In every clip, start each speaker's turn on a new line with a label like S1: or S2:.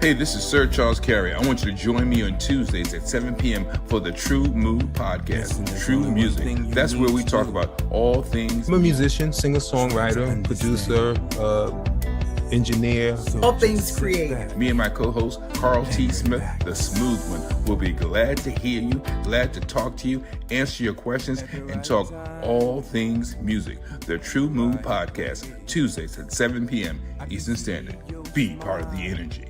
S1: Hey, this is Sir Charles Carey. I want you to join me on Tuesdays at 7 p.m. for the Tru-Mu podcast, True Music. That's where we talk about all things.
S2: I'm a musician, singer, songwriter, producer, engineer.
S3: All things creative.
S1: Me and my co-host, Carl T. Smith, the smooth one, will be glad to hear you, glad to talk to you, answer your questions, and talk all things music. The Tru-Mu podcast, Tuesdays at 7 p.m. Eastern Standard. Be part of the energy.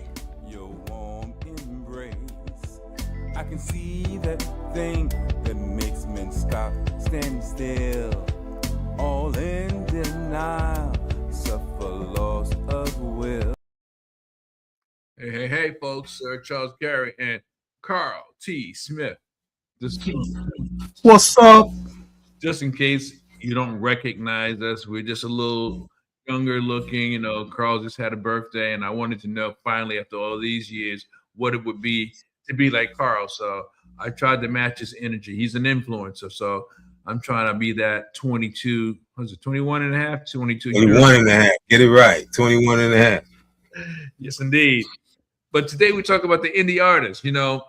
S4: I can see that thing that makes men stop, stand still, all in denial, suffer loss of will.
S1: Hey, folks, Sir Charles Carey and Carl T. Smith.
S2: What's up?
S1: Just in case you don't recognize us, we're just a little younger looking. You know, Carl just had a birthday, and I wanted to know finally, after all these years, what it would be to be like Carl. So I tried to match his energy. He's an influencer. So I'm trying to be that 22, was it 21 and a half? 22.
S2: 21 and a half. Get it right. 21 and a half.
S1: Yes, indeed. But today we talk about the indie artists. You know,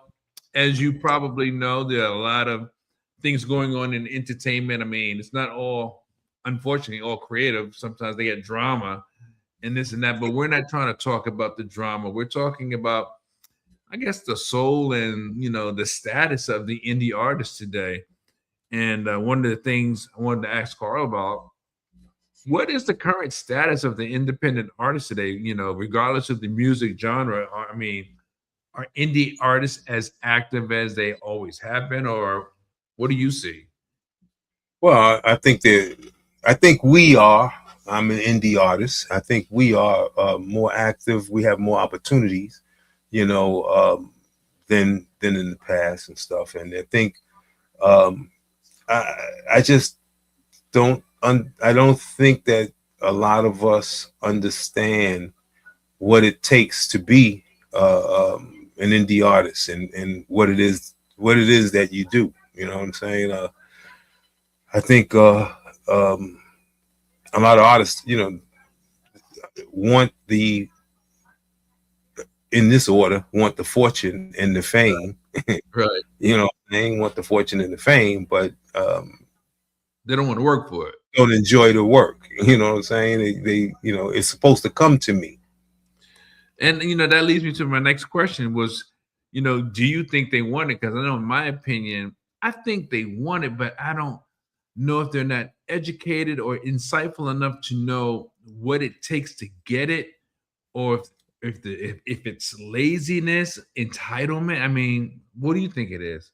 S1: as you probably know, there are a lot of things going on in entertainment. I mean, it's not all, unfortunately, all creative. Sometimes they get drama and this and that. But we're not trying to talk about the drama. We're talking about, I guess, the soul and, you know, the status of the indie artist today. And one of the things I wanted to ask Carl about, what is the current status of the independent artist today? You know, regardless of the music genre, I mean, are indie artists as active as they always have been, or what do you see?
S2: Well, I think we are. I'm an indie artist. I think we are more active. We have more opportunities, you know, than in the past and stuff. And I think I just don't. I don't think that a lot of us understand what it takes to be an indie artist and what it is that you do. You know what I'm saying? I think a lot of artists, you know, want the, in this order, want the fortune and the fame.
S1: Right.
S2: You know, they want the fortune and the fame, but
S1: they don't want to work for it.
S2: Don't enjoy the work. You know what I'm saying? They you know, it's supposed to come to me.
S1: And, you know, that leads me to my next question was, you know, do you think they want it? Because I know, in my opinion, I think they want it, but I don't know if they're not educated or insightful enough to know what it takes to get it, or if it's laziness, entitlement. I mean, what do you think it is?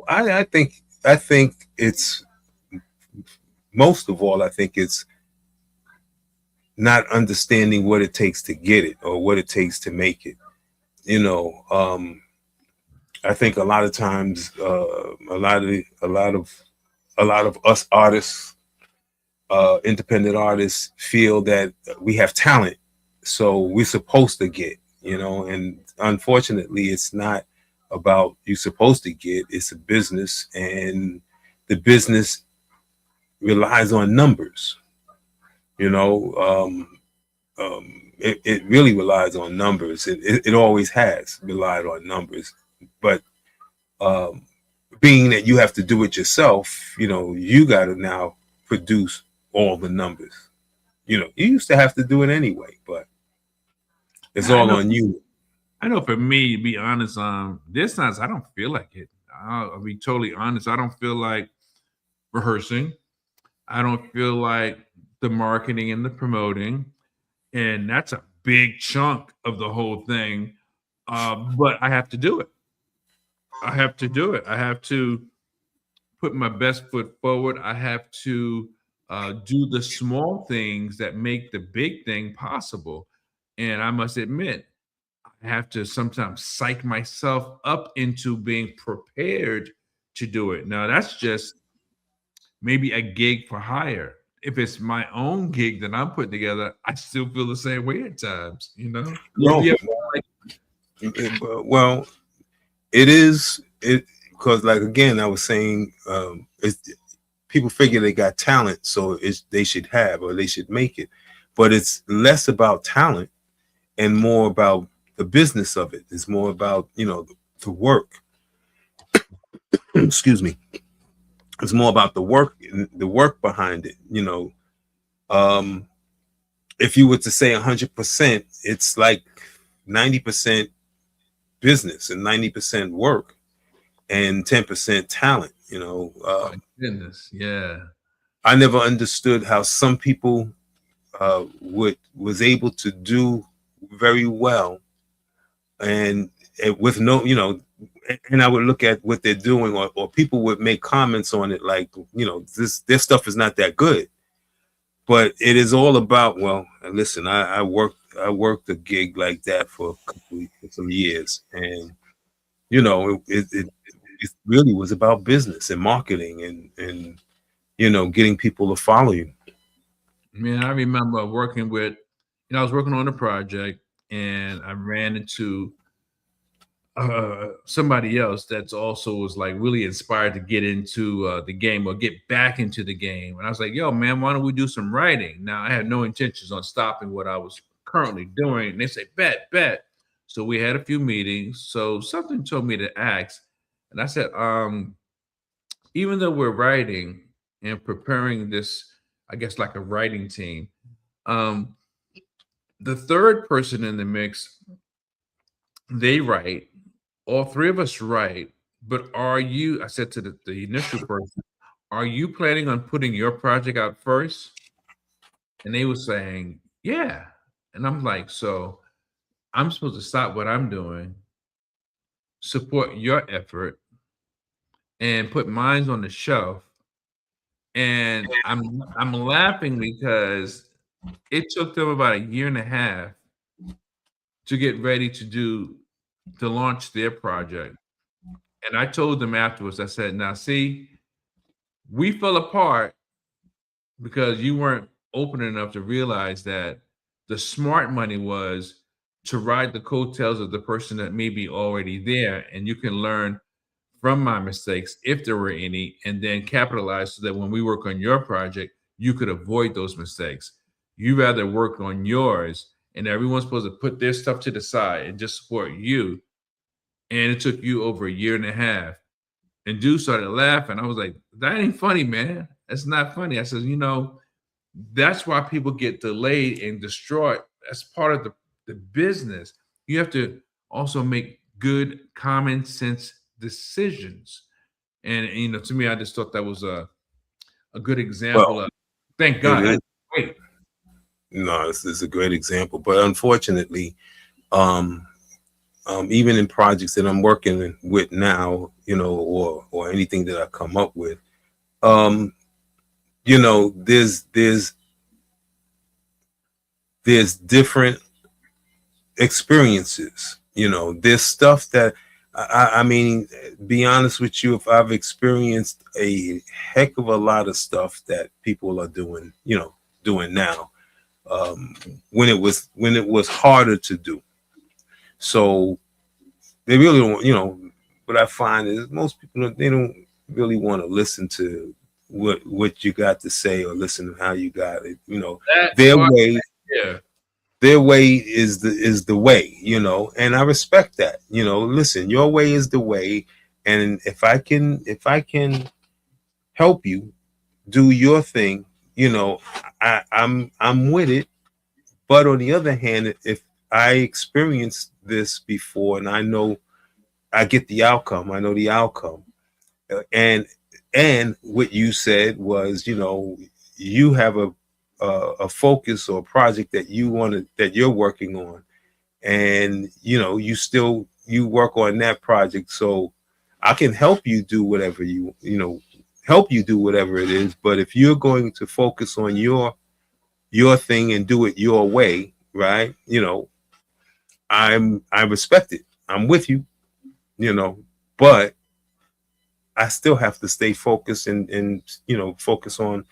S2: I think it's, most of all, I think it's not understanding what it takes to get it or what it takes to make it. You know, I think a lot of times, a lot of us artists, independent artists, feel that we have talent, so we're supposed to get. You know, and unfortunately, it's not about you're supposed to get. It's a business, and the business relies on numbers. You know, it really relies on numbers. It always has relied on numbers. But being that you have to do it yourself, you know, you got to now produce all the numbers. You know, you used to have to do it anyway, but it's all on you.
S1: I know for me, to be honest, this times I don't feel like it. I'll be totally honest. I don't feel like rehearsing. I don't feel like the marketing and the promoting. And that's a big chunk of the whole thing. But I have to do it. I have to do it. I have to put my best foot forward. I have to do the small things that make the big thing possible. And I must admit, I have to sometimes psych myself up into being prepared to do it. Now, that's just maybe a gig for hire. If it's my own gig that I'm putting together, I still feel the same way at times, you know?
S2: No. Well, it is, because like, again, I was saying, people figure they got talent, so they should have, or they should make it. But it's less about talent and more about the business of it. It's more about, the work. Excuse me. It's more about the work behind it. If you were to say 100%, it's like 90% business and 90% work and 10% talent.
S1: My goodness, yeah.
S2: I never understood how some people was able to do very well, and with no, and I would look at what they're doing, or people would make comments on it like, this stuff is not that good. But it is all about, well, listen, I worked a gig like that for some years, and it really was about business and marketing and getting people to follow you.
S1: Man, I remember working with, I was working on a project and I ran into somebody else that's also was like really inspired to get into the game or get back into the game. And I was like, yo, man, why don't we do some writing? Now, I had no intentions on stopping what I was currently doing. And they say, bet. So we had a few meetings. So something told me to ask. And I said, even though we're writing and preparing this, I guess like a writing team, the third person in the mix, they write, all three of us write, but are you, I said to the initial person, are you planning on putting your project out first? And they were saying, yeah. And I'm like, so I'm supposed to stop what I'm doing, support your effort, and put mine on the shelf. And I'm laughing because it took them about a year and a half to get ready to launch their project. And I told them afterwards, I said, now see, we fell apart because you weren't open enough to realize that the smart money was to ride the coattails of the person that may be already there, and you can learn from my mistakes if there were any, and then capitalize so that when we work on your project, you could avoid those mistakes. You rather work on yours, and everyone's supposed to put their stuff to the side and just support you. And it took you over a year and a half. And dude started laughing. I was like, that ain't funny, man. That's not funny. I said, that's why people get delayed and destroyed. That's part of the business. You have to also make good common sense decisions. And to me, I just thought that was a good example of thank God. Wait.
S2: No, this is a great example. But unfortunately, even in projects that I'm working with now, or anything that I come up with, there's different experiences. There's stuff that I mean, be honest with you, if I've experienced a heck of a lot of stuff that people are doing now, when it was harder to do. So they really don't, what I find is most people, they don't really want to listen to what you got to say or listen to how you got it. Their way,
S1: yeah.
S2: Their way is the way, and I respect that. Listen, your way is the way, and if I can help you do your thing, I'm with it. But on the other hand, if I experienced this before and I know I get the outcome, I know the outcome, and what you said was, you have a focus or a project that you're working on, and you work on that project, so I can help you do whatever help you do whatever it is. But if you're going to focus on your thing and do it your way, right, I respect it. I'm with you, but I still have to stay focused and focus on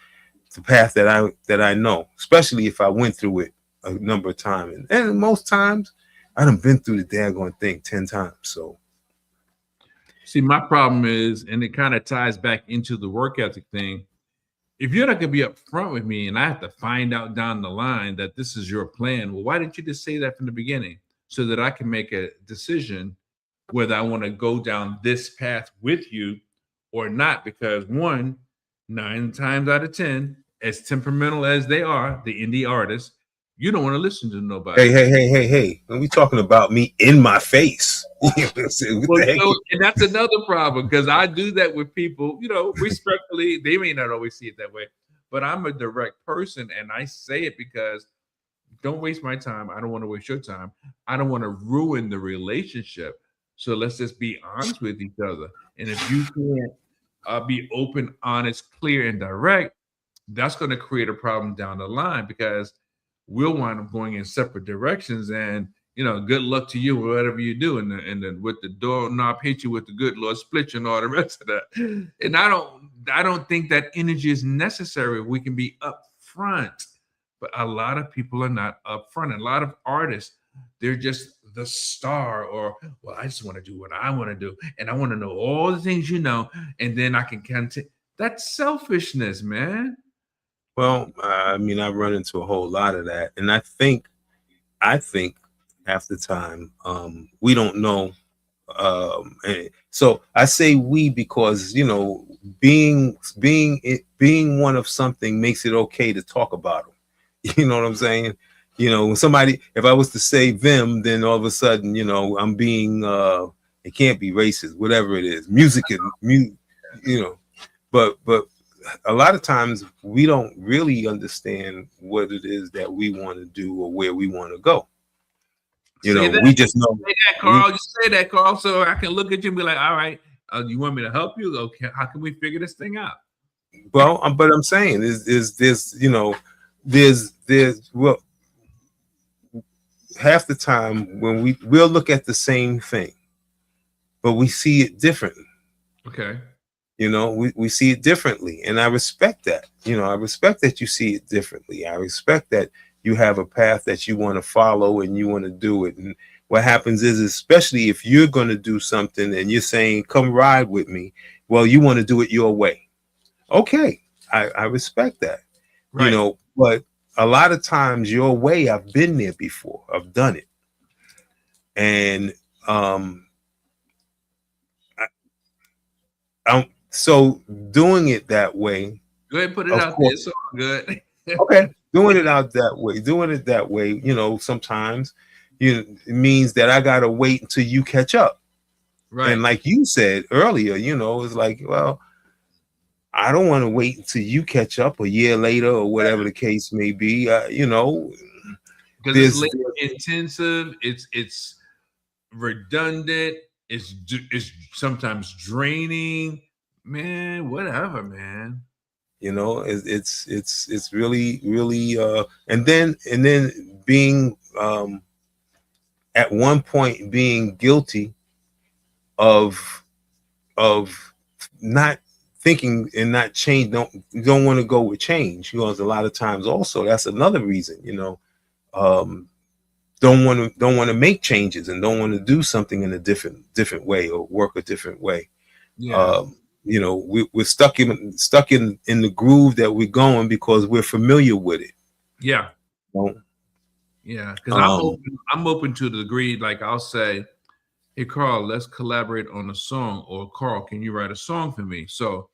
S2: the path that I know, especially if I went through it a number of times. And most times I done been through the daggone thing 10 times. So
S1: see, my problem is, and it kind of ties back into the work ethic thing. If you're not gonna be upfront with me and I have to find out down the line that this is your plan, well, why didn't you just say that from the beginning? so that I can make a decision whether I want to go down this path with you or not. Because one, 9 times out of 10, as temperamental as they are, the indie artists, you don't want to listen to nobody.
S2: Hey. When we talking about me in my face, what
S1: Well,
S2: the heck?
S1: and that's another problem because I do that with people, respectfully. They may not always see it that way, but I'm a direct person and I say it because don't waste my time. I don't want to waste your time. I don't want to ruin the relationship. So let's just be honest with each other. And if you can't be open, honest, clear, and direct, that's going to create a problem down the line because we'll wind up going in separate directions. And good luck to you, whatever you do, and then with the doorknob hit you with the good Lord split you and all the rest of that. And I don't think that energy is necessary. We can be upfront, but a lot of people are not upfront. A lot of artists, they're just the star, or well, I just want to do what I want to do, and I want to know all the things and then I can continue. That's selfishness, man.
S2: Well, I mean, I run into a whole lot of that, and I think half the time we don't know. And so I say we because being one of something makes it okay to talk about them. You know what I'm saying? When somebody, if I was to say them, then all of a sudden, I'm being it can't be racist, whatever it is. Music is but a lot of times we don't really understand what it is that we want to do or where we want to go. We just know.
S1: Say that, Carl. You say that, Carl, so I can look at you and be like, all right, you want me to help you? Okay, how can we figure this thing out?
S2: Well, but I'm saying well, half the time when we'll look at the same thing, but we see it differently.
S1: Okay.
S2: We see it differently, and I respect that. I respect that you see it differently. I respect that you have a path that you want to follow and you want to do it. And what happens is, especially if you're going to do something and you're saying, come ride with me, well, you want to do it your way. Okay. I respect that,
S1: right.
S2: But a lot of times your way, I've been there before. I've done it. And so doing it that way.
S1: Go ahead and put it out there. It's all good.
S2: Okay. Doing it that way, sometimes it means that I gotta wait until you catch up.
S1: Right.
S2: And like you said earlier, it's like, well, I don't want to wait until you catch up a year later or whatever the case may be.
S1: Because it's labor intensive, it's redundant, it's sometimes draining, man. Whatever, man.
S2: It's really and then being at one point being guilty of not thinking and not change, don't want to go with change. A lot of times also that's another reason, don't want to make changes and don't want to do something in a different way or work a different way.
S1: Yeah.
S2: We're stuck in the groove that we're going because we're familiar with it.
S1: Yeah. Yeah, because I'm open to the degree. Like I'll say, hey Carl, let's collaborate on a song, or Carl, can you write a song for me? So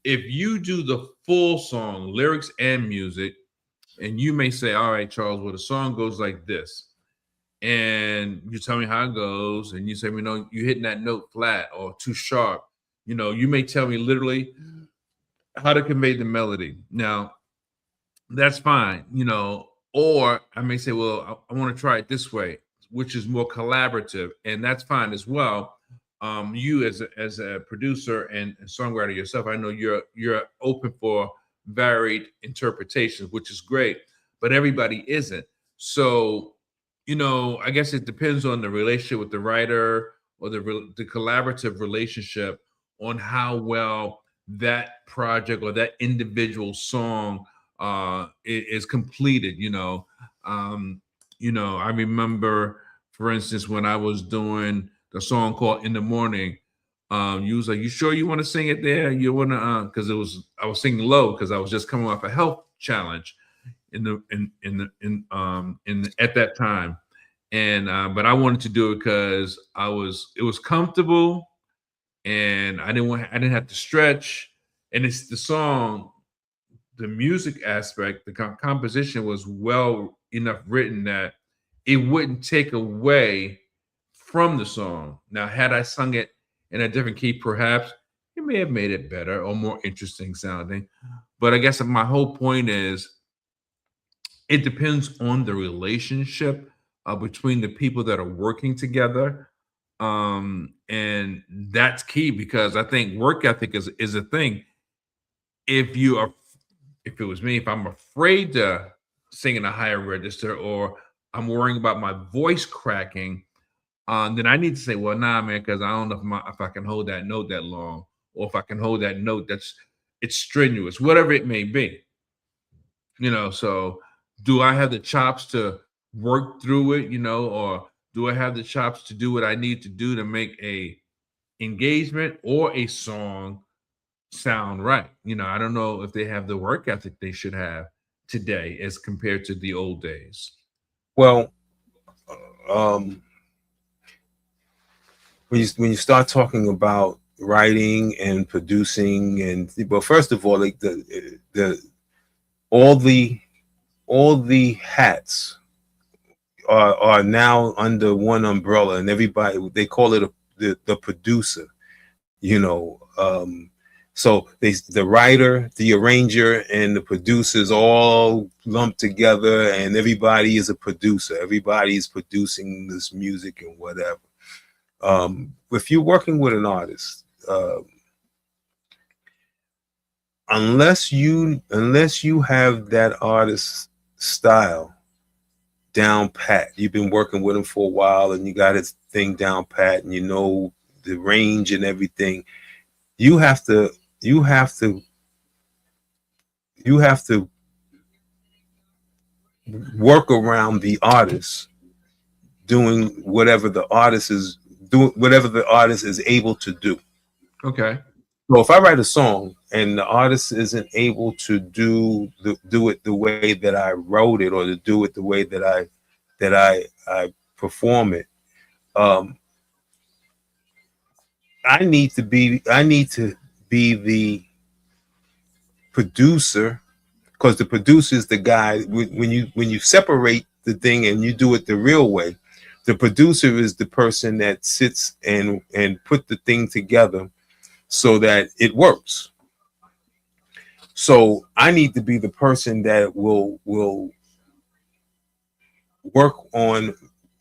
S1: if you do the full song, lyrics and music, and you may say, all right, Charles, well, the song goes like this, and you tell me how it goes, and you say, you're hitting that note flat or too sharp. You may tell me literally how to convey the melody. Now, that's fine, or I may say, well, I want to try it this way, which is more collaborative, and that's fine as well. You as a producer and songwriter yourself, I know you're open for varied interpretations, which is great, but everybody isn't. So, I guess it depends on the relationship with the writer or the collaborative relationship on how well that project or that individual song is completed. I remember, for instance, when I was doing the song called In the Morning, you was like, you sure you want to sing it there? You want to, because I was singing low because I was just coming off a health challenge at that time. and but I wanted to do it because it was comfortable, and I didn't have to stretch, and it's the song, the music aspect, the composition was well enough written that it wouldn't take away from the song. Now, had I sung it in a different key, perhaps it may have made it better or more interesting sounding. But I guess my whole point is it depends on the relationship between the people that are working together. And that's key because I think work ethic is a thing. If you are, if it was me, if I'm afraid to sing in a higher register, or I'm worrying about my voice cracking, then I need to say, well, nah, man, because I don't know if I can hold that note that long, or if I can hold that note that's it's strenuous, whatever it may be. So do I have the chops to work through it, or do I have the chops to do what I need to do to make a engagement or a song sound right? I don't know if they have the work ethic they should have today as compared to the old days.
S2: Well, um, when you start talking about writing and producing, and well, first of all, like the all the all the hats are now under one umbrella, and everybody, they call it the producer. You know, so the writer, the arranger, and the producers all lumped together, and everybody is a producer. Everybody is producing this music and whatever. If you're working with an artist, unless you have that artist's style down pat, you've been working with him for a while and you got his thing down pat, and you know the range and everything, you have to you have to you have to work around the artist doing whatever the artist is able to do.
S1: Okay.
S2: So if I write a song and the artist isn't able to do it the way that I wrote it, or to do it the way that I perform it, um, I need to be the producer, because the producer is the guy. When you separate the thing and you do it the real way, the producer is the person that sits and put the thing together so that it works. So I need to be the person that will work on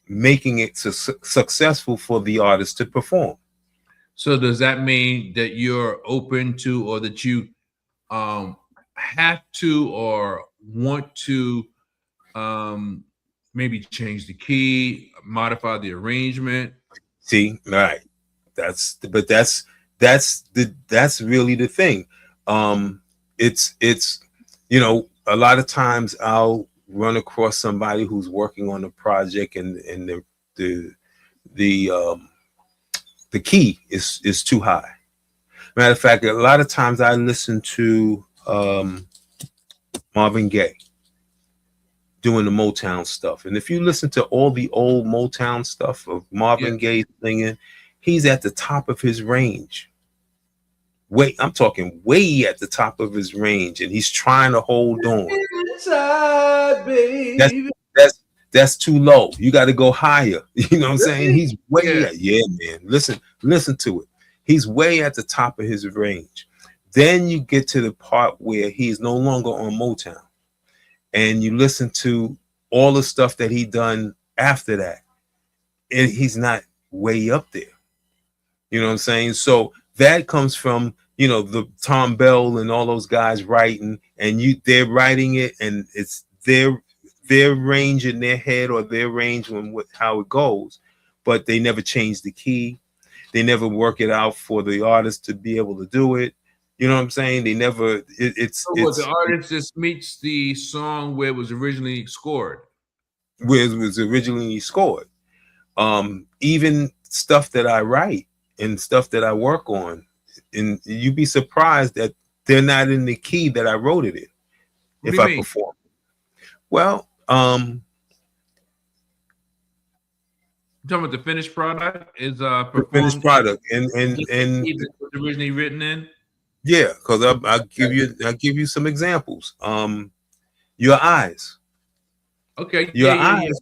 S2: making it successful for the artist to perform.
S1: So does that mean that you're open to, or that you um, have to or want to um, maybe change the key, modify the arrangement?
S2: See, right? That's really the thing. It's a lot of times I'll run across somebody who's working on a project, and the the um, the key is too high. Matter of fact, a lot of times I listen to Marvin Gaye doing the Motown stuff, and if you listen to all the old Motown stuff of Marvin Gaye singing, he's at the top of his range. I'm talking way at the top of his range, and he's trying to hold on.
S1: Inside,
S2: That's
S1: baby.
S2: that's too low. You got to go higher. You know what I'm saying?
S1: Really?
S2: He's way
S1: Yeah.
S2: yeah, man. Listen to it. He's way at the top of his range. Then you get to the part where he's no longer on Motown, and you listen to all the stuff that he done after that, and he's not way up there. You know what I'm saying? So that comes from the Tom Bell and all those guys writing, and they're writing it, and it's their range in their head, or their range on how it goes, but they never change the key. They never work it out for the artist to be able to do it. You know what I'm saying? They never.
S1: So what, the artist just meets the song where it was originally scored.
S2: Where it was originally scored. Even stuff that I write and stuff that I work on, and you'd be surprised that they're not in the key that I wrote it in.
S1: What
S2: If
S1: do you
S2: I
S1: mean?
S2: perform, well,
S1: talking about the finished product is
S2: The finished
S1: performed
S2: product,
S1: just
S2: and
S1: it was originally written in.
S2: yeah, because I'll give you some examples. Your eyes,
S1: Okay,
S2: your
S1: yeah, yeah, yeah.
S2: eyes,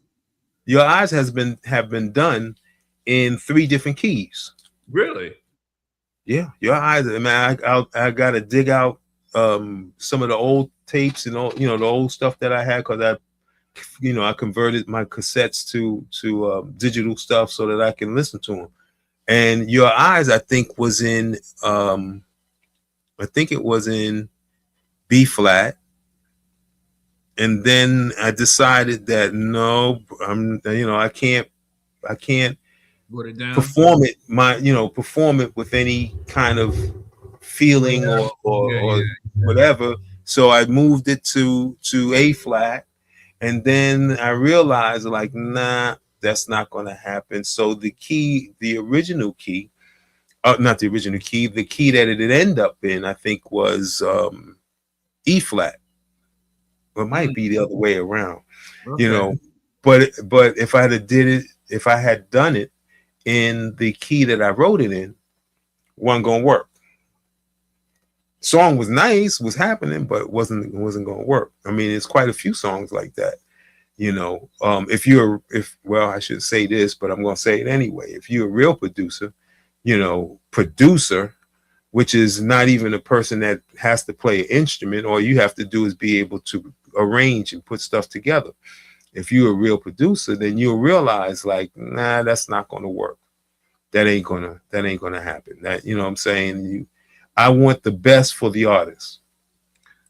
S2: your eyes have been done in 3 different keys.
S1: Really?
S2: Yeah, your eyes. I mean, I got to dig out some of the old tapes and all, the old stuff that I had, because I converted my cassettes to digital stuff so that I can listen to them. And your eyes, I think, was in I think it was in B flat, and then I decided that no, I can't
S1: Put it down.
S2: perform it with any kind of feeling
S1: Yeah,
S2: or
S1: yeah.
S2: whatever. So I moved it to A flat, and then I realized, like, nah, that's not going to happen. So the original key, not the original key, the key that it had ended up in, I think, was E flat. It might be the other way around, you
S1: Okay.
S2: know. But if I had done it in the key that I wrote it in, wasn't gonna work. Song was nice, was happening, but it wasn't gonna work. I mean, it's quite a few songs like that. Well, I should say this, but I'm gonna say it anyway. If you're a real producer, producer, which is not even a person that has to play an instrument, all you have to do is be able to arrange and put stuff together. If you're a real producer, then you'll realize, like, nah, that's not gonna work. That ain't gonna happen. That, you know what I'm saying? I want the best for the artist.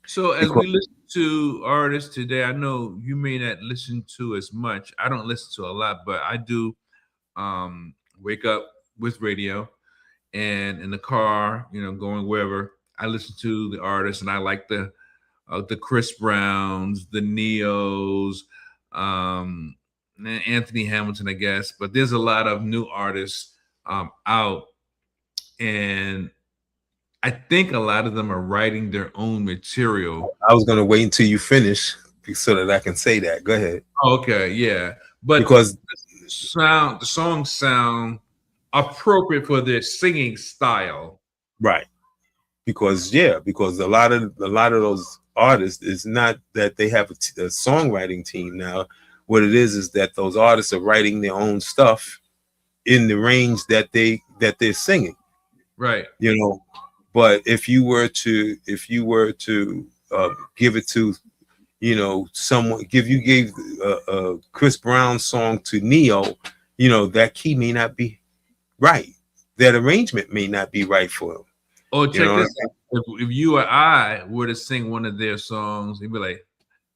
S1: So as
S2: Because
S1: we listen to artists today, I know you may not listen to as much. I don't listen to a lot, but I do wake up with radio, and in the car, going wherever, I listen to the artists, and I like the Chris Browns, the Neos, um, and Anthony Hamilton, I guess. But there's a lot of new artists out, and I think a lot of them are writing their own material.
S2: I was gonna wait until you finish so that I can say that. Go ahead.
S1: Okay, yeah, but
S2: Because
S1: the songs sound appropriate for their singing style.
S2: right. Because a lot of those artists, is not that they have a songwriting team now. What it is that those artists are writing their own stuff in the range that they're singing.
S1: Right.
S2: But if you were to give it to someone, if you gave a Chris Brown song to Neo, that key may not be right. That arrangement may not be right for him.
S1: Oh,
S2: You
S1: check
S2: know what
S1: this out. If you or I were to sing one of their songs, you'd be like,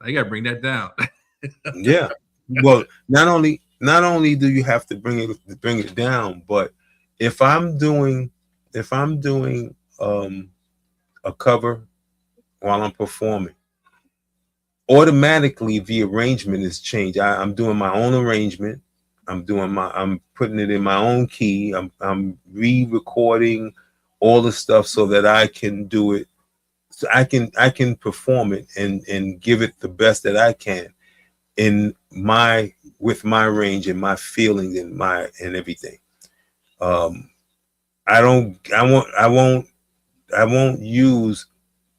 S1: I gotta bring that down.
S2: Yeah. Well, not only do you have to bring it down, but if I'm doing a cover while I'm performing, automatically the arrangement is changed. I'm doing my own arrangement. I'm putting it in my own key. I'm re-recording all the stuff so that I can do it. So I can perform it and give it the best that I can with my range and my feelings and everything. I don't I won't use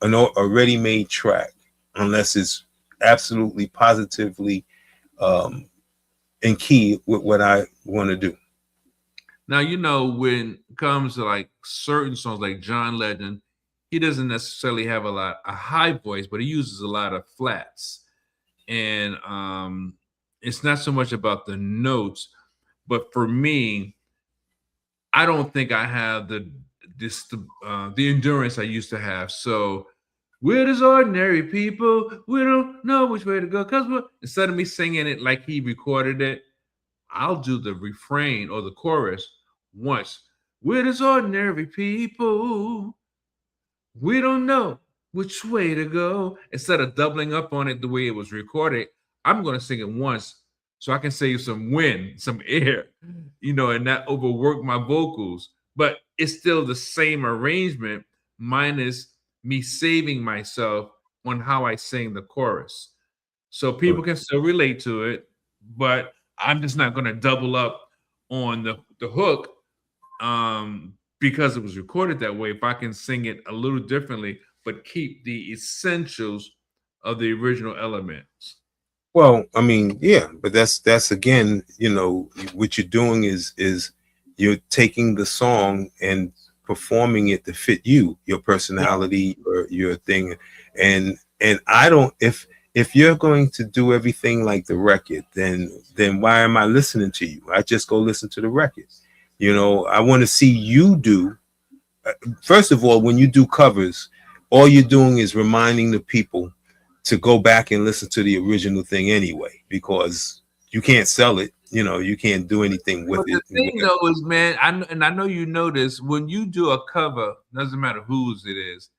S2: a ready-made track unless it's absolutely positively in key with what I want to do.
S1: Now, when it comes to like certain songs like John Legend, he doesn't necessarily have a high voice, but he uses a lot of flats. And it's not so much about the notes, but for me, I don't think I have the endurance I used to have. So we're just ordinary people. We don't know which way to go. Instead of me singing it like he recorded it, I'll do the refrain or the chorus once. We're just ordinary people. We don't know which way to go. Instead of doubling up on it the way it was recorded, I'm going to sing it once so I can save some wind, some air, and not overwork my vocals. But it's still the same arrangement, minus me saving myself on how I sing the chorus. So people can still relate to it, but I'm just not going to double up on the hook, because it was recorded that way, if I can sing it a little differently, but keep the essentials of the original elements.
S2: Well, I mean, yeah, but that's again, you know, what you're doing is you're taking the song and performing it to fit you, your personality, your thing, and I don't if you're going to do everything like the record, then why am I listening to you? I just go listen to the record. You know, I want to see you do. First of all, when you do covers, all you're doing is reminding the people to go back and listen to the original thing anyway, because you can't sell it. You know, you can't do anything with
S1: But
S2: it.
S1: the thing though is, man, I know you know this. When you do a cover, doesn't matter whose it is.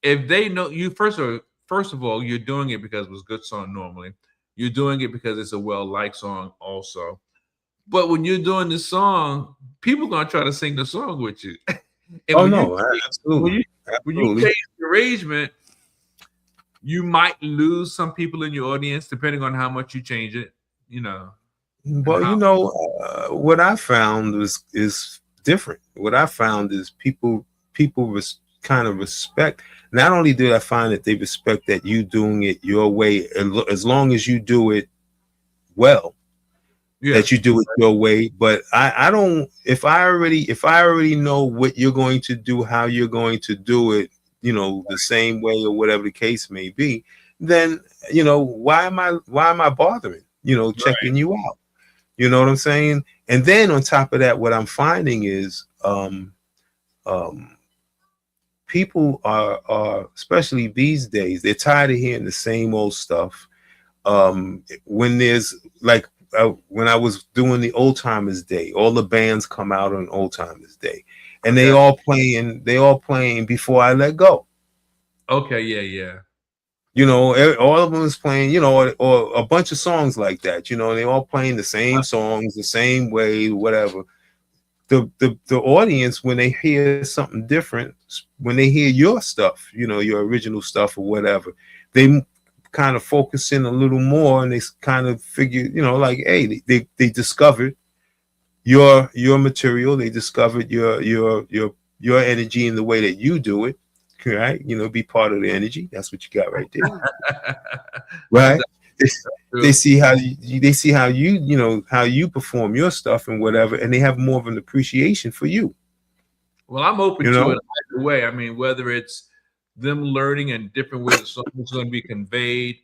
S1: If they know you, first of all, you're doing it because it was a good song. Normally, you're doing it because it's a well liked song, also. But when you're doing the song, people gonna try to sing the song with you. And
S2: Oh
S1: when
S2: no, absolutely,
S1: when you
S2: absolutely.
S1: change the arrangement, you might lose some people in your audience depending on how much you change it. You know, and
S2: Well,
S1: how
S2: you know, what I found is different. What I found is people kind of respect. Not only did I find that they respect that you doing it your way, as long as you do it well, that
S1: yes,
S2: you do it your way. But I don't. If I already know what you're going to do, how you're going to do it, you know, the same way or whatever the case may be, then you know why am I bothering? You know,
S1: right,
S2: checking you out. You know what I'm saying? And then on top of that, what I'm finding is um, people are, especially these days, they're tired of hearing the same old stuff. When there's like when I was doing the Old Timers Day, all the bands come out on Old Timers Day, and
S1: okay,
S2: they all playing Before I Let Go.
S1: okay, yeah, yeah,
S2: You know, all of them is playing, you know, or a bunch of songs like that. You know, they all playing the same songs, the same way, whatever. The audience, when they hear something different, when they hear your stuff, you know, your original stuff or whatever, they kind of focus in a little more, and they kind of figure, you know, like, hey, they discovered your material, they discovered your energy in the way that you do it, right? You know, be part of the energy. That's what you got right there,
S1: that's
S2: right? They
S1: true.
S2: see how they see how you know how you perform your stuff and whatever, and they have more of an appreciation for you.
S1: Well, I'm open
S2: You
S1: to it
S2: know,
S1: either way. I mean, whether it's them learning in different ways the song is going to be conveyed,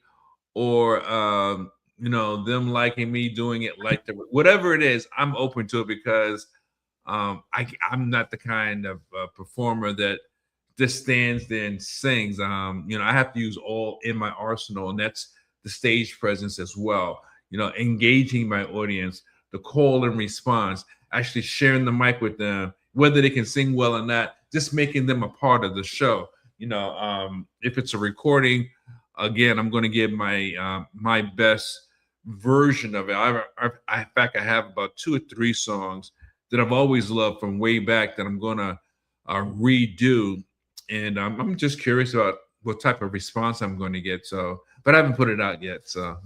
S1: or them liking me doing it like the whatever it is, I'm open to it because I'm not the kind of performer that just stands there and sings. I have to use all in my arsenal, and that's the stage presence as well. Engaging my audience, the call and response, actually sharing the mic with them, whether they can sing well or not, just making them a part of the show. If it's a recording, again, I'm going to give my best version of it. In fact, I have about 2 or 3 songs that I've always loved from way back that I'm going to redo, and I'm just curious about what type of response I'm going to get. So, but I haven't put it out yet. So,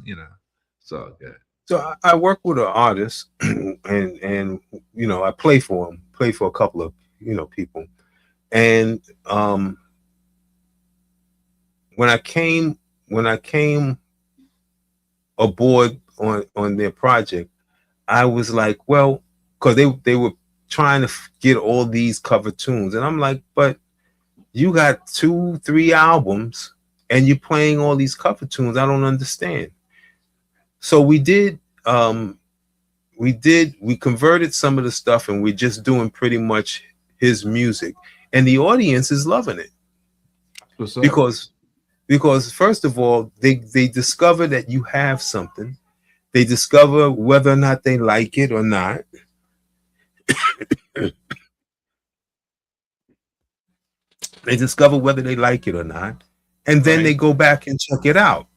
S1: so good.
S2: so I work with an artist, and you know I play for him, play for a couple of people, and when I came when I came aboard on their project, I was like, well, because they were trying to get all these cover tunes, and I'm like, but you got 2, 3 albums, and you're playing all these cover tunes. I don't understand. So we converted some of the stuff, and we're just doing pretty much his music, and the audience is loving it
S1: What's up?
S2: because first of all, they discover that you have something. They discover whether or not they like it or not. They discover whether they like it or not, and then
S1: Right.
S2: they go back and check it out.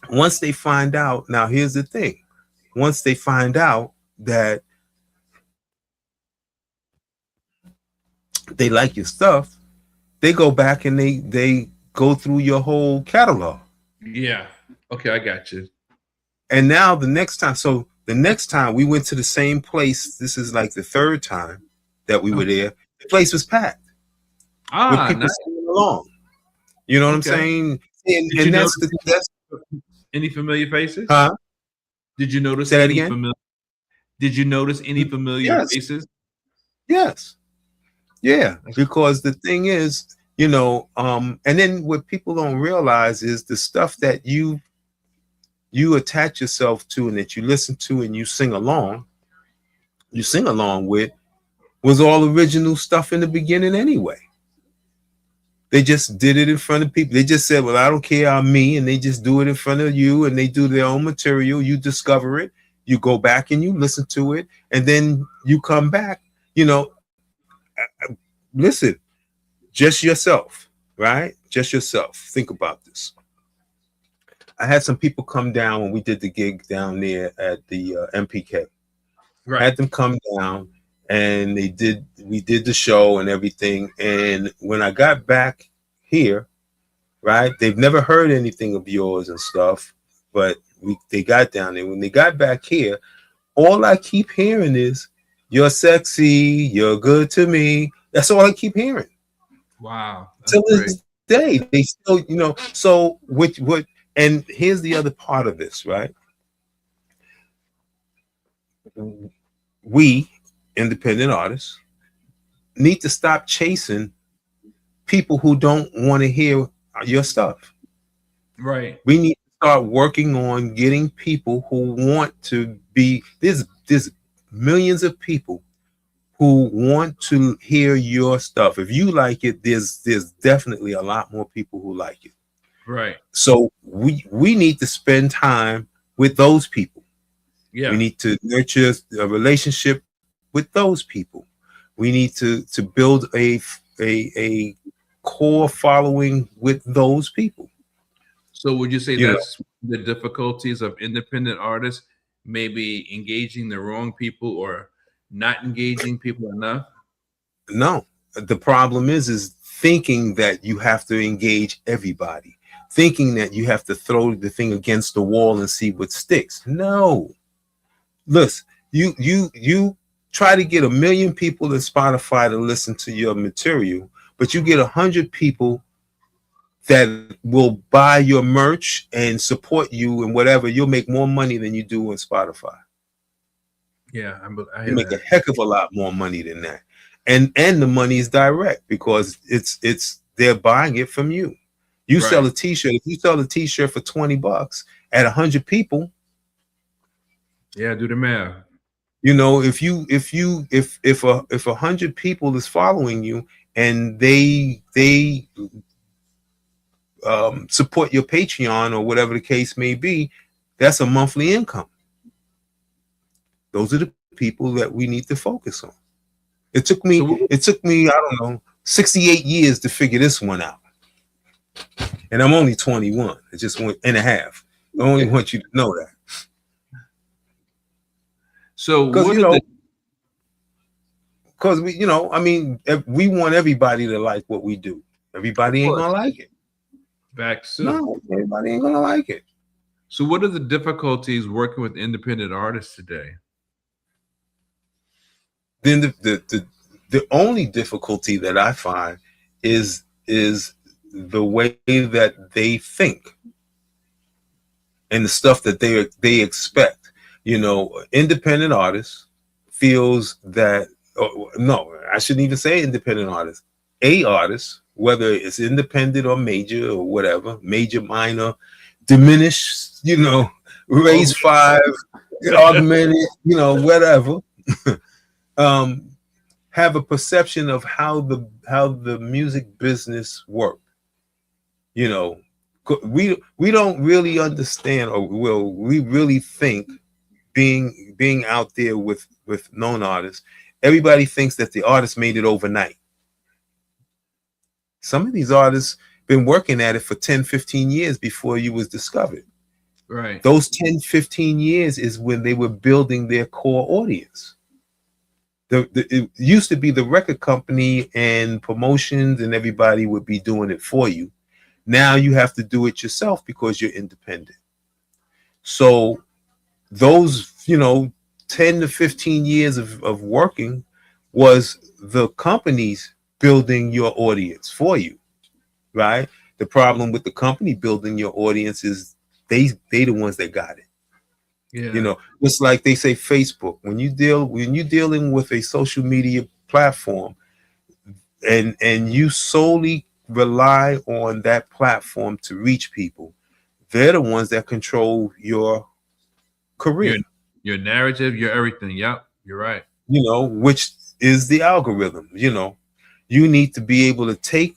S2: Once they find out, now here's the thing. Once they find out that they like your stuff, they go back and they go through your whole catalog.
S1: Yeah. Okay, I got you.
S2: And now the next time, so The next time we went to the same place, this is like the third time that we were
S1: Okay.
S2: there. The place was packed with
S1: Ah,
S2: people
S1: nice.
S2: singing along. You know what I'm
S1: Okay.
S2: saying? And,
S1: Did you
S2: and
S1: notice
S2: that's
S1: any familiar faces?
S2: huh?
S1: Did you notice
S2: Say that
S1: any
S2: again.
S1: familiar? Did you notice any familiar
S2: Yes,
S1: faces?
S2: yes, yeah.
S1: That's
S2: Because the thing is, and then what people don't realize is the stuff that you attach yourself to and that you listen to and you sing along with was all original stuff in the beginning anyway. They just did it in front of people. They just said, well, I don't care, I'm me. And they just do it in front of you and they do their own material. You discover it. You go back and you listen to it. And then you come back, you know, listen, just yourself, right? Just yourself. Think about this. I had some people come down when we did the gig down there at the MPK.
S1: right.
S2: Had them come down and we did the show and everything. And when I got back here, right, they've never heard anything of yours and stuff, but they got down there. When they got back here, all I keep hearing is you're sexy, you're good to me. That's all I keep hearing.
S1: Wow. That's
S2: Till
S1: great.
S2: this day, they still, so what and here's the other part of this, right? We independent artists need to stop chasing people who don't want to hear your stuff.
S1: Right.
S2: We need to start working on getting people who want to be there's millions of people who want to hear your stuff. If you like it, there's definitely a lot more people who like it.
S1: Right.
S2: So we need to spend time with those people.
S1: Yeah.
S2: We need to nurture a relationship with those people. We need to build a core following with those people.
S1: So would you say
S2: You know.
S1: that's the difficulties of independent artists, maybe engaging the wrong people or not engaging people enough?
S2: No, the problem is thinking that you have to engage everybody, thinking that you have to throw the thing against the wall and see what sticks. No, listen, you try to get 1 million people at Spotify to listen to your material, but you get 100 people that will buy your merch and support you and whatever. You'll make more money than you do on Spotify.
S1: Yeah, I
S2: You
S1: hear
S2: make a
S1: that.
S2: heck of a lot more money than that, and the money is direct because it's they're buying it from you. You sell
S1: Right.
S2: a T-shirt. If you sell a T-shirt for $20 at 100 people,
S1: Yeah, do the math.
S2: if 100 people is following you and they support your Patreon or whatever the case may be, that's a monthly income. Those are the people that we need to focus on. It took me, I don't know, 68 years to figure this one out. And I'm only 21. It's just 1.5. I only want you to know that.
S1: So
S2: Because,
S1: what
S2: because we want everybody to like what we do. Everybody ain't gonna like it.
S1: back soon?
S2: No, everybody ain't gonna like it.
S1: So what are the difficulties working with independent artists today?
S2: Then the only difficulty that I find is the way that they think and the stuff that they expect. Independent artists feels that no, I shouldn't even say independent artist. A artist, whether it's independent or major or whatever, major, minor, diminished, raise 5, augmented, whatever. Have a perception of how the music business work. We don't really understand, or we really think being out there with known artists, everybody thinks that the artist made it overnight. Some of these artists been working at it for 10, 15 years before you was discovered.
S1: Right.
S2: Those 10, 15 years is when they were building their core audience. It used to be the record company and promotions and everybody would be doing it for you. Now you have to do it yourself because you're independent. So those, 10 to 15 years of working was the companies building your audience for you, right? The problem with the company building your audience is they the ones that got it.
S1: Yeah.
S2: Just like they say Facebook, when you're dealing with a social media platform, and you solely rely on that platform to reach people, they're the ones that control your
S1: Your
S2: career,
S1: your narrative, your everything. Yep. You're right.
S2: which is the algorithm. You need to be able to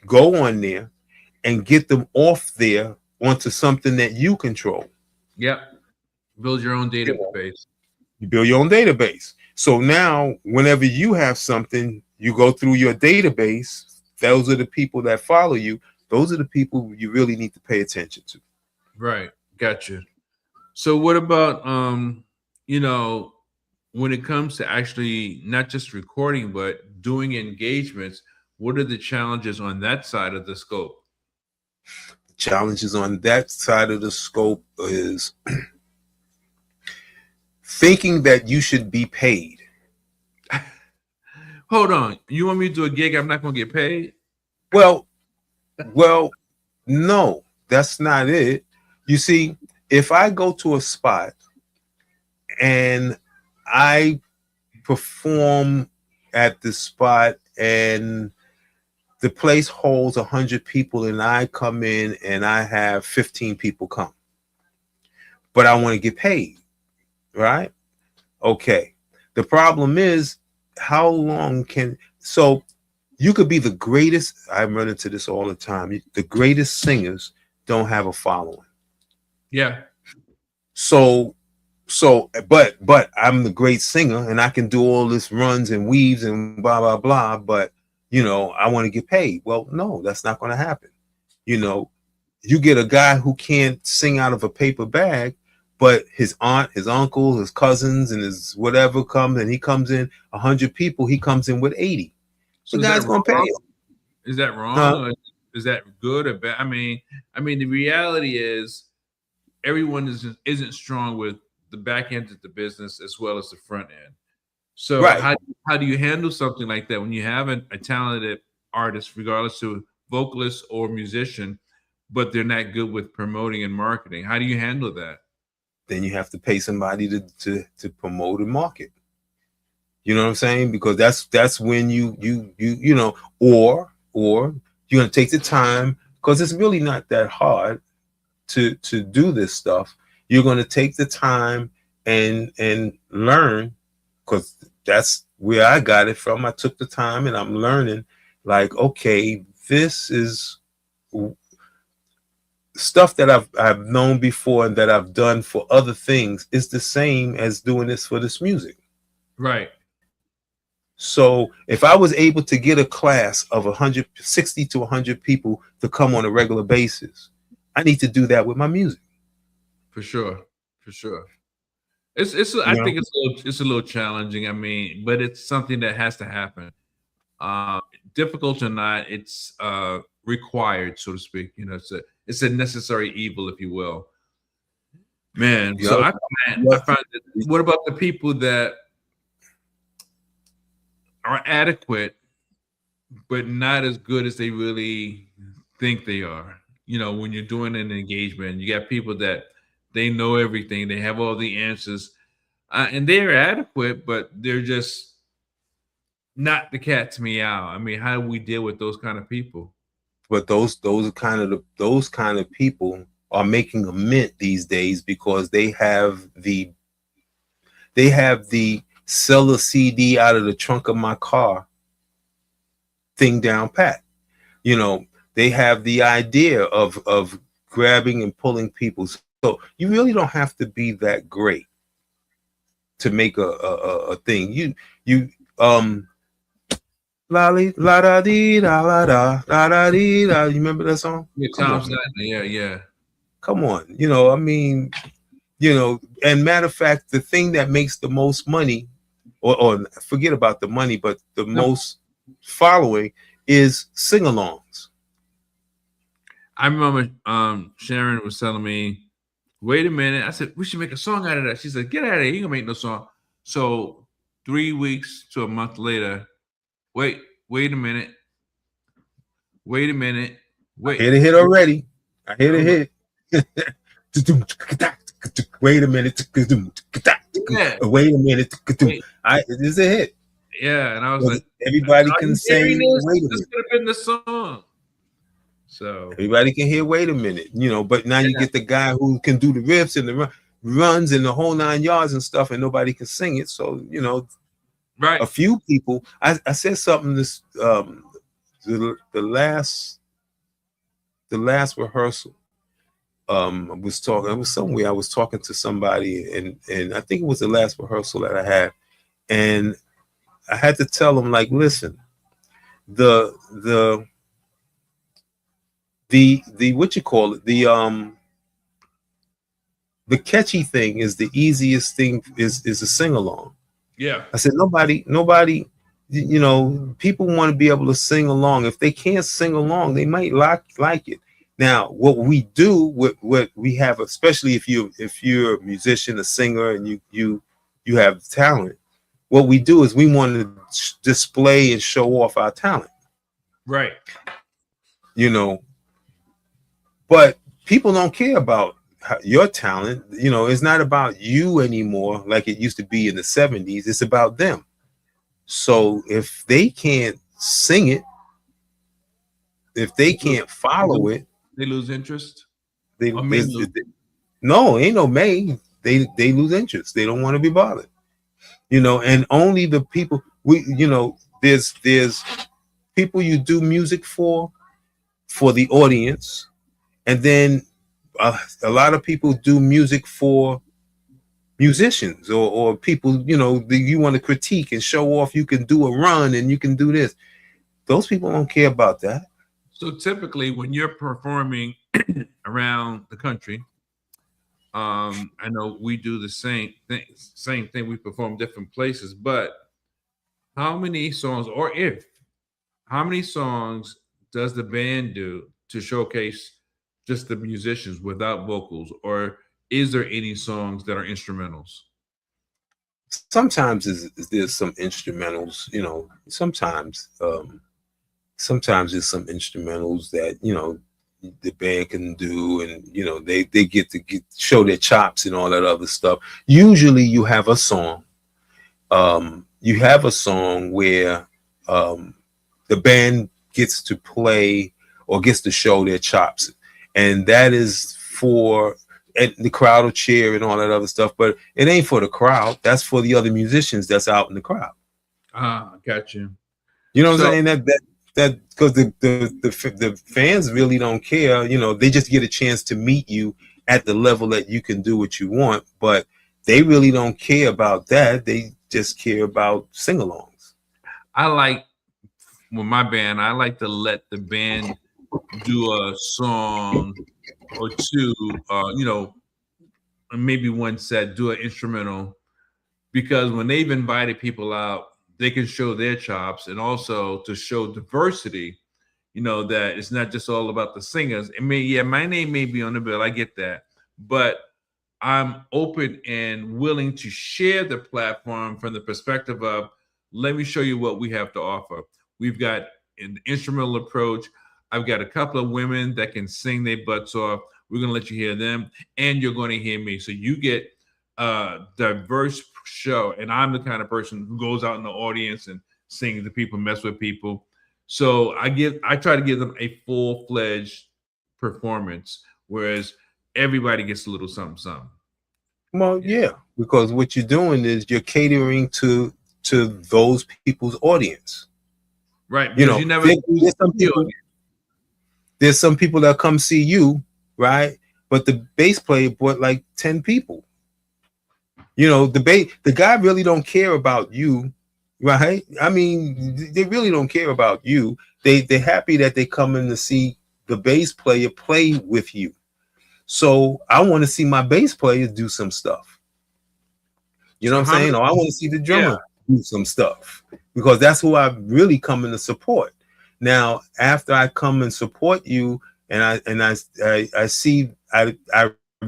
S2: go on there and get them off there onto something that you control.
S1: Yep. Build your own
S2: You know,
S1: database.
S2: you build your own database. So now, whenever you have something, you go through your database. Those are the people that follow you. Those are the people you really need to pay attention to.
S1: Right. Gotcha. So what about you know, when it comes to actually not just recording but doing engagements, what are the challenges on that side of the scope?
S2: Challenges on that side of the scope is thinking that you should be paid.
S1: Hold on. You want me to do a gig I'm not going to get paid?
S2: Well, well, no, that's not it. You see, if I go to a spot and I perform at the spot and the place holds 100 people and I come in and I have 15 people come, but I want to get paid, right? Okay. The problem is, how long so you could be the greatest. I run into this all the time. The greatest singers don't have a following.
S1: Yeah.
S2: So, but I'm the great singer and I can do all this runs and weaves and blah, blah, blah. But, I want to get paid. Well, no, that's not going to happen. You get a guy who can't sing out of a paper bag, but his aunt, his uncle, his cousins, and his whatever comes, and he comes in 100 people, he comes in with 80.
S1: So
S2: The guy's going to pay him.
S1: Is that wrong? Or is that good or bad? I mean, the reality is everyone isn't strong with the back end of the business as well as the front end. So
S2: Right.
S1: how do you handle something like that when you have a talented artist, regardless of vocalist or musician, but they're not good with promoting and marketing? How do you handle that?
S2: Then you have to pay somebody to promote and market. You know what I'm saying? Because that's when or you're gonna take the time, because it's really not that hard to do this stuff. You're gonna take the time and learn, because that's where I got it from. I took the time and I'm learning, like, okay, this is stuff that I've known before and that I've done for other things is the same as doing this for this music.
S1: Right.
S2: So if I was able to get a class of 160 to 100 people to come on a regular basis, I need to do that with my music.
S1: For sure. It's I think it's a little challenging. But it's something that has to happen. Difficult or not, it's required, so to speak. It's a necessary evil, if you will. Man, so I find that, what about the people that are adequate but not as good as they really think they are? When you're doing an engagement, you got people that they know everything, they have all the answers, and they're adequate, but they're just not the cat's meow. How do we deal with those kind of people?
S2: But those kind of people are making a mint these days, because they have the sell a CD out of the trunk of my car thing down pat. They have the idea of grabbing and pulling people. So you really don't have to be that great to make a thing. La la da dee da la da da da dee da. You remember that song?
S1: Yeah, Tom Snyder. Yeah.
S2: Come on. And matter of fact, the thing that makes the most money, or forget about the money, but the most following is sing-alongs.
S1: I remember Sharon was telling me Wait a minute. I said, we should make a song out of that. She said, get out of here. You ain't gonna make no song. So 3 weeks to a month later, wait a minute. Wait a minute.
S2: I hear the hit already. I hear the hit. Wait a minute.
S1: Yeah.
S2: Wait a minute. This is a hit.
S1: Yeah, and I was like,
S2: everybody can say, wait a minute.
S1: This could have been the song. So
S2: everybody can hear, wait a minute, you know, but now you get the guy who can do the riffs and the runs and the whole 9 yards and stuff, and nobody can sing it. So, you know,
S1: right.
S2: A few people, I said something this the last rehearsal. I was talking, it was somewhere I was talking to somebody, and I think it was the last rehearsal that I had, and I had to tell them, like, listen, the what you call it, the catchy thing is the easiest thing is a sing along.
S1: Yeah.
S2: I said nobody, you know, people want to be able to sing along. If they can't sing along, they might like it. Now, what we do, what we have, especially if you're a musician, a singer, and you have talent, what we do is we want to display and show off our talent.
S1: Right.
S2: You know, but people don't care about your talent. You know, it's not about you anymore like it used to be in the 70s. It's about them. So if they can't sing it, if they can't follow it,
S1: they lose interest.
S2: No, ain't no may. They lose interest. They don't want to be bothered. You know, and only the people there's people you do music for the audience, and then a lot of people do music for musicians or people, you know, you want to critique and show off. You can do a run and you can do this. Those people don't care about that.
S1: So typically, when you're performing around the country, I know we do the same thing. We perform different places, but how many songs does the band do to showcase just the musicians without vocals, or is there any songs that are instrumentals?
S2: Sometimes there's some instrumentals, you know, sometimes there's some instrumentals that, you know, the band can do, and, you know, they get to show their chops and all that other stuff. Usually you have a song. You have a song where the band gets to play or gets to show their chops, and that is for, and the crowd will cheer and all that other stuff, but it ain't for the crowd. That's for the other musicians that's out in the crowd.
S1: Got you.
S2: You know what I'm saying? That because the fans really don't care. You know, they just get a chance to meet you at the level that you can do what you want, but they really don't care about that. They just care about sing-alongs.
S1: With my band, I like to let the band do a song or two, you know, maybe one set, do an instrumental, because when they've invited people out, they can show their chops, and also to show diversity, you know, that it's not just all about the singers. I mean, my name may be on the bill, I get that, but I'm open and willing to share the platform from the perspective of, let me show you what we have to offer. We've got an instrumental approach. I've got a couple of women that can sing their butts off. We're going to let you hear them, and you're going to hear me. So you get a diverse show, and I'm the kind of person who goes out in the audience and sings to people, mess with people. So I try to give them a full-fledged performance, whereas everybody gets a little something.
S2: Well, yeah, because what you're doing is you're catering to those people's audience.
S1: Right.
S2: You know, there's some people that come see you, right? But the bass player brought like 10 people. You know, the guy really don't care about you, right? I mean, they really don't care about you. They're happy that they come in to see the bass player play with you. So I want to see my bass players do some stuff. You know what I'm saying? Or I want to see the drummer do some stuff, because that's who I really come in to support. Now, after I come and support you, and I see, I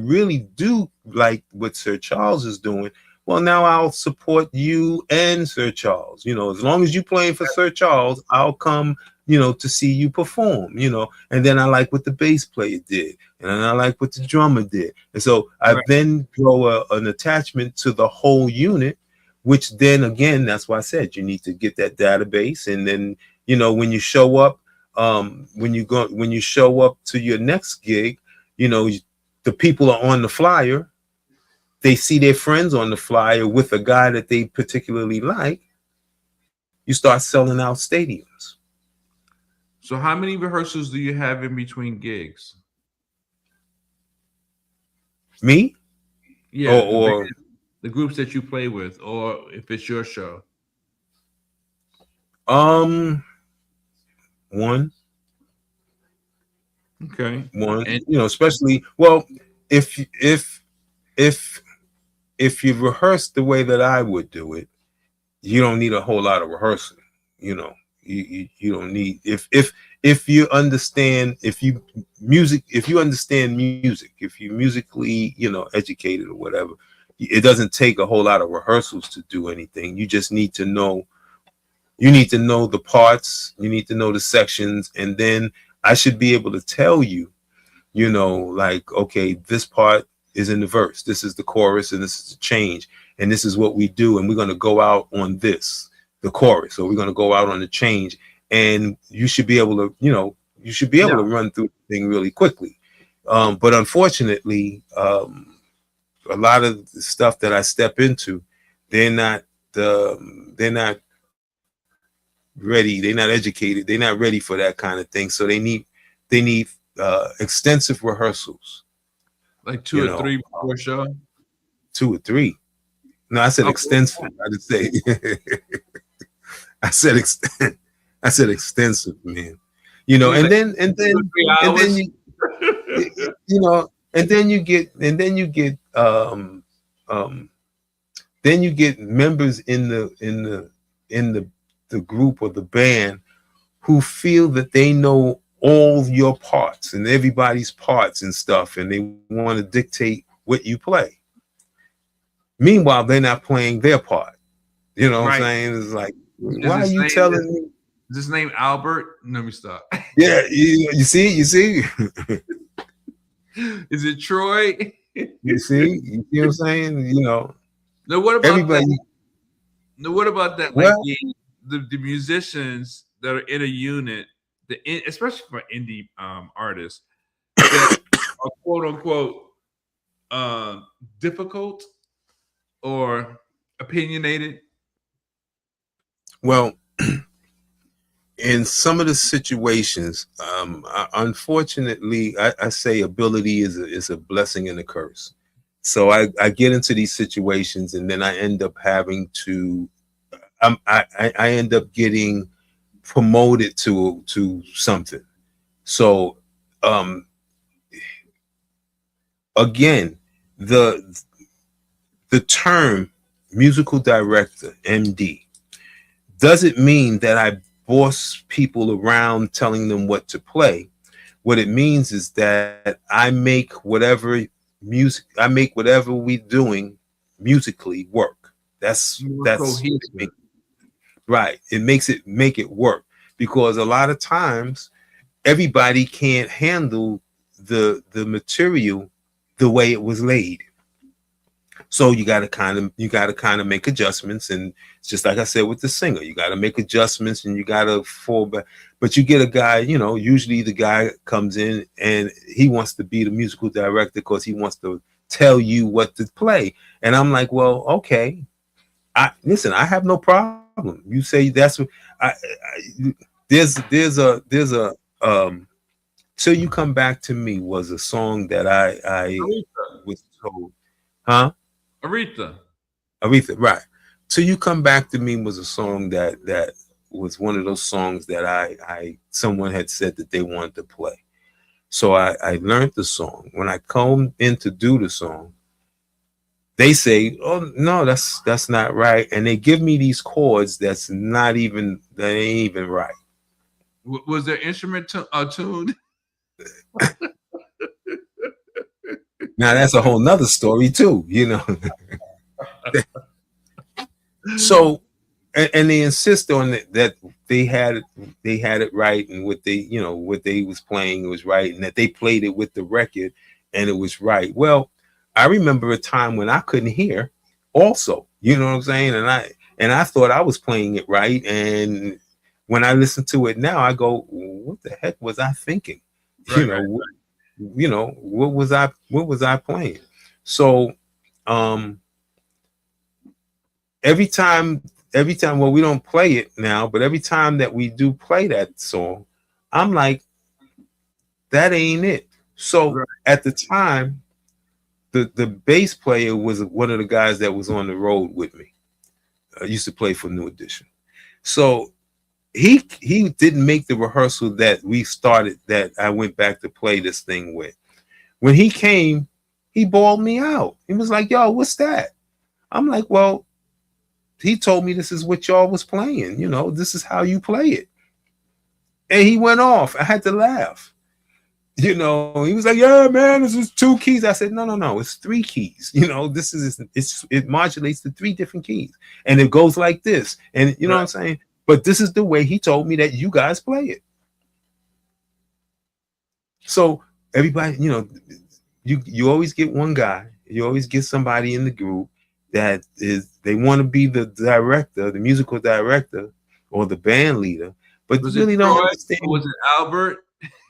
S2: really do like what Sir Charles is doing, well, now I'll support you and Sir Charles. As long as you playing for Sir Charles, I'll come, to see you perform, And then I like what the bass player did, and then I like what the drummer did. And so I then grow an attachment to the whole unit, which then again, that's why I said you need to get that database. And then, when you show up, when you show up to your next gig, the people are on the flyer. They see their friends on the flyer with a guy that they particularly like. You start selling out stadiums.
S1: So how many rehearsals do you have in between gigs?
S2: Me?
S1: Yeah,
S2: Or
S1: the groups that you play with, or if it's your show.
S2: One.
S1: Okay.
S2: One.
S1: And
S2: Especially if you rehearse the way that I would do it, you don't need a whole lot of rehearsing. You don't need if you understand if you understand music, if you're musically educated or whatever, it doesn't take a whole lot of rehearsals to do anything. You just need to know. You need to know the parts. You need to know the sections, and then I should be able to tell you, like, okay, this part is in the verse, this is the chorus, and this is the change, and this is what we do, and we're going to go out on this, the chorus, or we're going to go out on the change, and you should be able to, to run through the thing really quickly. But unfortunately, a lot of the stuff that I step into, they're not ready. They're not educated. They're not ready for that kind of thing. So they need extensive rehearsals.
S1: Like 2 or 3 before a show?
S2: 2 or 3. No, I said extensive. I didn't say. I said extensive, man. And then you get members in the group or the band who feel that they know all your parts and everybody's parts and stuff, and they want to dictate what you play. Meanwhile, they're not playing their part. What I'm saying? It's like, why are you telling me?
S1: Is his name Albert? Let me stop.
S2: Yeah, you see.
S1: Is it Troy?
S2: You see what I'm saying?
S1: No, what about
S2: everybody?
S1: That? No, what about that? Like the musicians that are in a unit, especially for indie artists, that are quote unquote difficult or opinionated.
S2: Well, in some of the situations, unfortunately, I say ability is a blessing and a curse. So I get into these situations, and then I end up having to. I end up getting promoted to something. So again, the term musical director, MD, doesn't mean that I boss people around telling them what to play. What it means is that I make whatever we're doing musically work. That's right. It make it work, because a lot of times everybody can't handle the material the way it was laid. So you got to kind of make adjustments, and it's just like I said with the singer, you got to make adjustments and you got to fall back. But you get a guy, usually the guy comes in and he wants to be the musical director because he wants to tell you what to play. And I'm like, well, okay, I have no problem. You say that's what there's a Till You Come Back to Me was a song that I was told, huh?
S1: Aretha,
S2: right. Till You Come Back to Me was a song that was one of those songs that someone had said that they wanted to play. So I learned the song. When I come in to do the song, they say, "Oh no, that's not right," and they give me these chords that ain't even right.
S1: Was their instrument tuned?
S2: Now that's a whole nother story too, you know. So, and they insist on it, that they had it right, and what they, you know, what they was playing was right, and that they played it with the record and it was right. Well, I remember a time when I couldn't hear also, you know what I'm saying? And I thought I was playing it right, and when I listen to it now, I go, what the heck was I thinking? You
S1: Right,
S2: know,
S1: right.
S2: you know, what was I playing? So, um every time, well, we don't play it now, but every time that we do play that song, I'm like, that ain't it. So
S1: Right.
S2: at the time, the bass player was one of the guys that was on the road with me. Used to play for New Edition. So he didn't make the rehearsal that we started, that I went back to play this thing with. When he came, he bawled me out. He was like, yo, what's that? I'm like, well, he told me this is what y'all was playing. You know, this is how you play it. And he went off. I had to laugh. You know, he was like, yeah, man, this is 2 keys. I said, no, no, no, it's 3 keys. You know, it modulates the 3 different keys. And it goes like this. And you know
S1: Right.
S2: what I'm saying? But this is the way he told me that you guys play it. So everybody, you know, you always get one guy, you always get somebody in the group that is, they want to be the director, the musical director, or the band leader, but
S1: Was it
S2: really don't
S1: Troy or
S2: understand.
S1: was it Albert?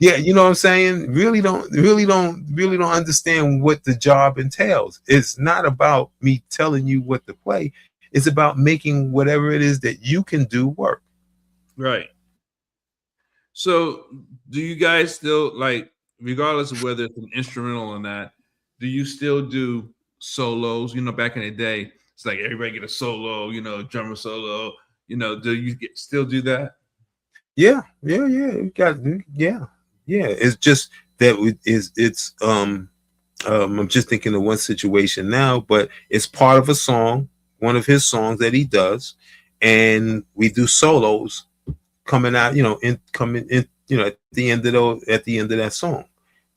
S2: Yeah, you know what I'm saying? Really don't understand what the job entails. It's not about me telling you what to play. It's about making whatever it is that you can do work.
S1: Right. So, do you guys still like, regardless of whether it's an instrumental or not, do you still do solos? You know, back in the day, it's like everybody get a solo, you know, drummer solo. You know, do you still do that?
S2: Yeah, yeah, yeah. You got, yeah, yeah. It's just that I'm just thinking of one situation now, but it's part of a song, one of his songs that he does, and we do solos coming out, you know, in coming in, you know, at the end of that song,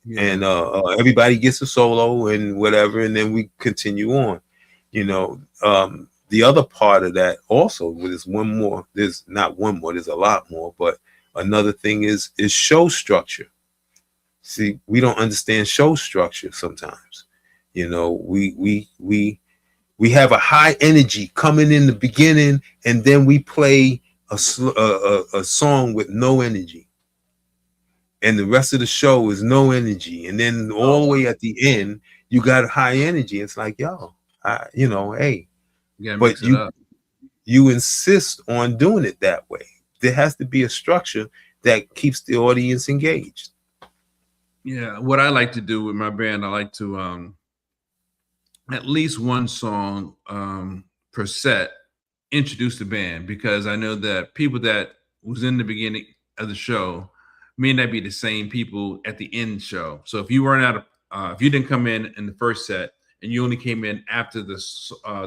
S1: Yeah.
S2: and everybody gets a solo and whatever, and then we continue on. You know, the other part of that also, there's one more. There's not one more. There's a lot more, but another thing is show structure. See, we don't understand show structure sometimes. You know, we have a high energy coming in the beginning, and then we play a song with no energy, and the rest of the show is no energy, and then all the
S1: Oh,
S2: way at the end you got high energy. It's like, yo, you know, hey,
S1: you gotta
S2: but
S1: mix it up.
S2: you insist on doing it that way. There has to be a structure that keeps the audience engaged.
S1: Yeah. What I like to do with my band, I like to at least one song per set introduce the band, because I know that people that was in the beginning of the show may not be the same people at the end show. So if you weren't out of if you didn't come in the first set and you only came in after the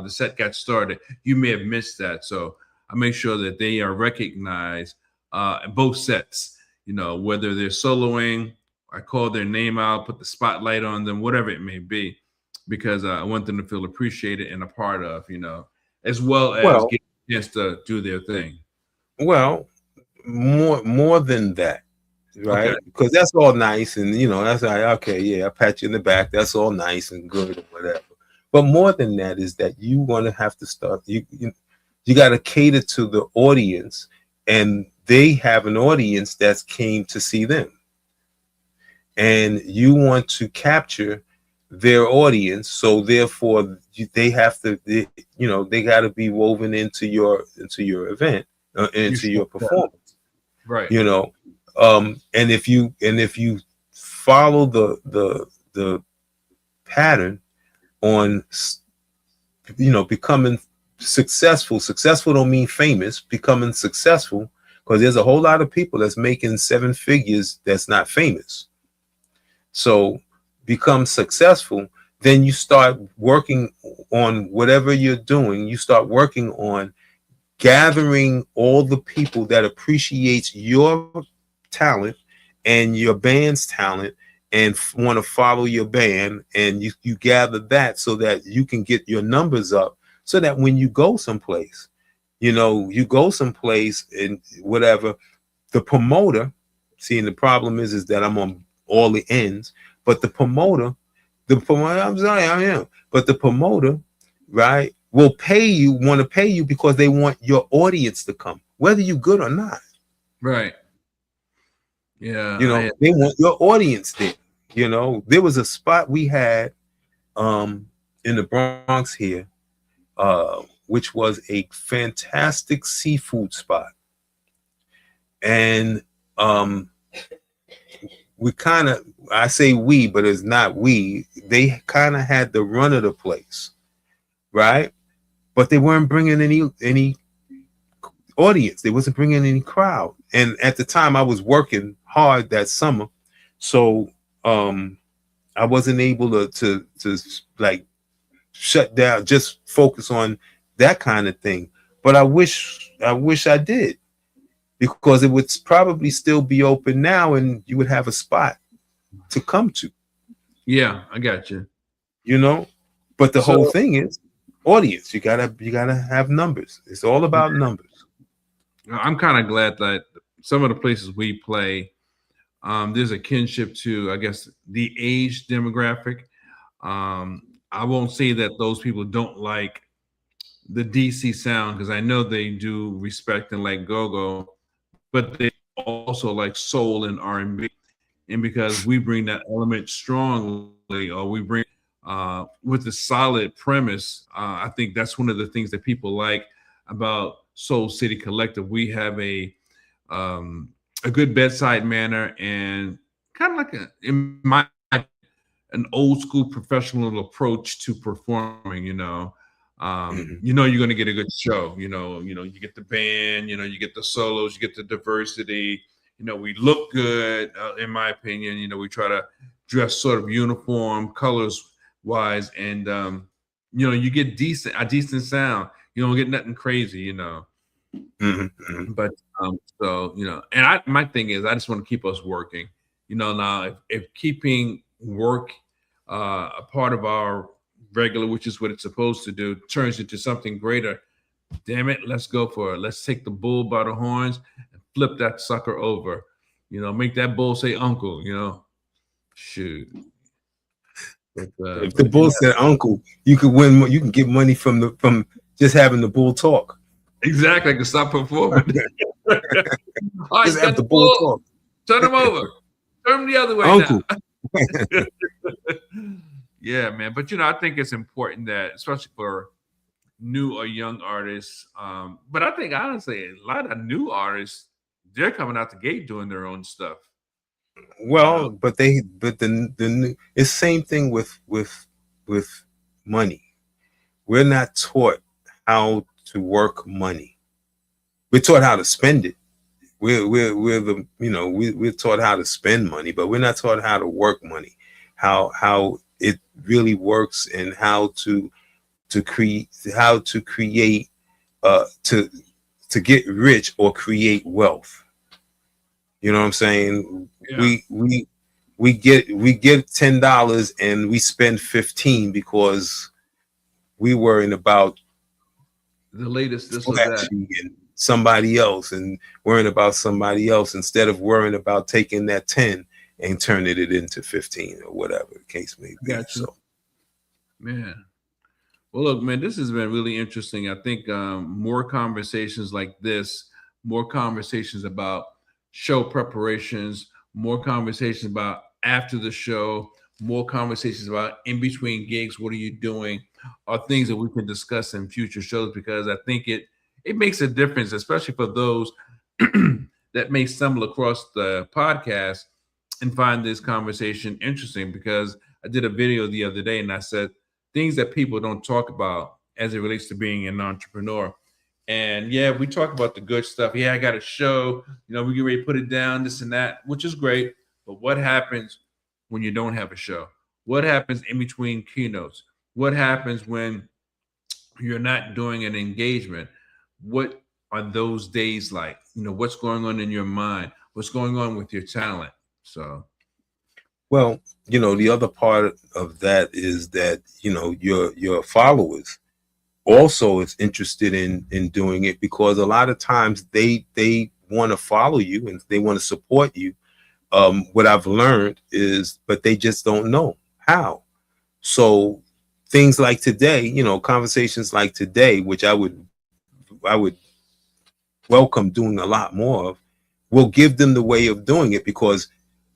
S1: set got started, you may have missed that. So I make sure that they are recognized in both sets. You know, whether they're soloing, I call their name out, put the spotlight on them, whatever it may be, because I want them to feel appreciated and a part of, you know, as well as
S2: Well,
S1: get a chance to do their thing.
S2: well, more than that,
S1: Okay.
S2: right? Because that's all nice, and you know, that's like, okay, yeah, I pat you in the back. That's all nice and good or whatever. But more than that is that you want to have to start. You got to cater to the audience, and they have an audience that's came to see them, and you want to capture their audience. So therefore, they have to, you know, they got to be woven into your event,
S1: You
S2: into
S1: should-
S2: your performance.
S1: Right.
S2: You know, and if you follow the pattern on, you know, becoming successful. Successful don't mean famous. Becoming successful, because there's a whole lot of people that's making 7 figures that's not famous. So become successful, then you start working on whatever you're doing. You start working on gathering all the people that appreciates your talent and your band's talent, and want to follow your band, and you gather that so that you can get your numbers up, so that when you go someplace, you go someplace and whatever, the promoter, see, and the problem is that I'm on all the ends, but I'm sorry, I am, but the promoter, right, will want to pay you because they want your audience to come, whether you good or not.
S1: Right. Yeah.
S2: They want your audience there. There was a spot we had in the Bronx here, which was a fantastic seafood spot. And I say we, but it's not we. They kind of had the run of the place, right? But they weren't bringing any audience. They wasn't bringing any crowd. And at the time, I was working hard that summer, so I wasn't able to like shut down, just focus on that kind of thing. But I wish I did, because it would probably still be open now, and you would have a spot to come to.
S1: Yeah, I got you.
S2: But the whole thing is audience. You gotta have numbers. It's all about numbers.
S1: I'm kind of glad that some of the places we play, there's a kinship to, I guess, the age demographic. I won't say that those people don't like the DC sound, because I know they do respect and like go-go, but they also like soul and R&B. And because we bring that element strongly, or we bring with a solid premise, I think that's one of the things that people like about Soul City Collective. We have a good bedside manner, and kind of like an old school professional approach to performing. You're going to get a good show. You get the band, you get the solos, you get the diversity. We look good, in my opinion. We try to dress sort of uniform, colors wise, and you get a decent sound. You don't get nothing crazy, But and my thing is, I just want to keep us working. Now if keeping work a part of our regular, which is what it's supposed to do, turns into something greater, damn it, let's go for it. Let's take the bull by the horns and flip that sucker over. Make that bull say uncle. Shoot. But,
S2: if the bull said uncle, you could win. You can get money from just having the bull talk.
S1: Exactly. I can stop performing. All right,
S2: just have the bull talk.
S1: Turn him over. Turn him the other way
S2: uncle.
S1: Now. Yeah, man. But I think it's important that, especially for new or young artists, but I think honestly a lot of new artists, they're coming out the gate doing their own stuff.
S2: Well, but the it's the same thing with money. We're not taught how to work money. We're taught how to spend it. We're taught how to spend money, but we're not taught how to work money, how it really works, and how to create to get rich or create wealth. You know what I'm saying? Yeah. We get $10 and we spend 15 because we worrying about
S1: the latest this or that,
S2: and somebody else, and worrying about somebody else, instead of worrying about taking that 10 and turning it into 15 or whatever the case may be.
S1: Gotcha. So, man. Well, look, man, this has been really interesting. I think more conversations like this, more conversations about show preparations, more conversations about after the show, more conversations about in between gigs, what are you doing, are things that we can discuss in future shows, because I think it makes a difference, especially for those that may stumble across the podcast and find this conversation interesting. Because I did a video the other day and I said things that people don't talk about as it relates to being an entrepreneur. And yeah, we talk about the good stuff. Yeah, I got a show, we get ready to put it down, this and that, which is great. But what happens when you don't have a show? What happens in between keynotes? What happens when you're not doing an engagement? What are those days like? What's going on in your mind? What's going on with your talent? So,
S2: Well, the other part of that is that, your followers also is interested in doing it, because a lot of times they want to follow you and they want to support you. What I've learned is, but they just don't know how. So things like today, conversations like today, which I would welcome doing a lot more of, will give them the way of doing it, because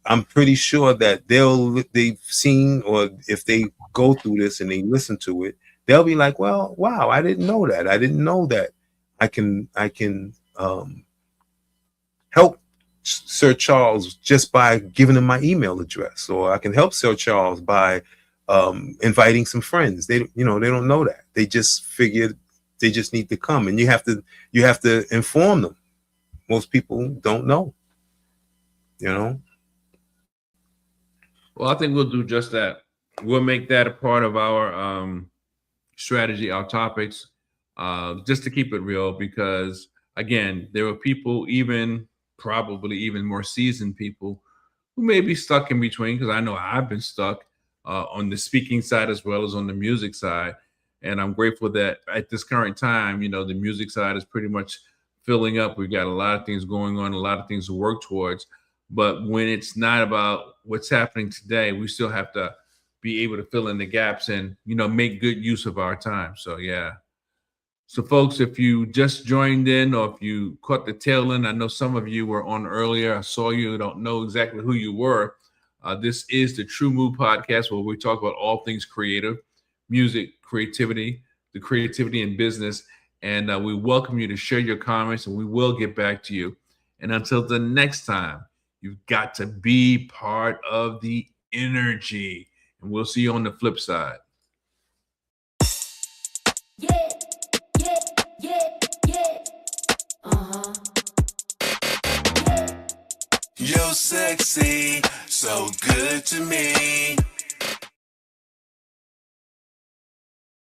S2: I'm pretty sure that they've seen, or if they go through this and they listen to it, they'll be like, well, wow, I didn't know that. I didn't know that I can help Sir Charles just by giving him my email address, or I can help Sir Charles by inviting some friends. They don't know that. They just figured they just need to come, and you have to inform them. Most people don't know, you know.
S1: Well, I think we'll do just that. We'll make that a part of our strategy, our topics, just to keep it real. Because again, there are people, even probably even more seasoned people, who may be stuck in between. Because I know I've been stuck on the speaking side as well as on the music side, and I'm grateful that at this current time, the music side is pretty much filling up. We've got a lot of things going on, a lot of things to work towards. But when it's not about what's happening today, we still have to be able to fill in the gaps and, make good use of our time. So, yeah. So, folks, if you just joined in or if you caught the tail end, I know some of you were on earlier. I saw you, don't know exactly who you were. This is the Tru-Mu podcast, where we talk about all things creative, music, creativity, the creativity in business. And we welcome you to share your comments, and we will get back to you. And until the next time, you've got to be part of the energy. And we'll see you on the flip side.
S3: Yeah, yeah, yeah, yeah. Uh-huh. Yeah.
S4: You're sexy, so good to me.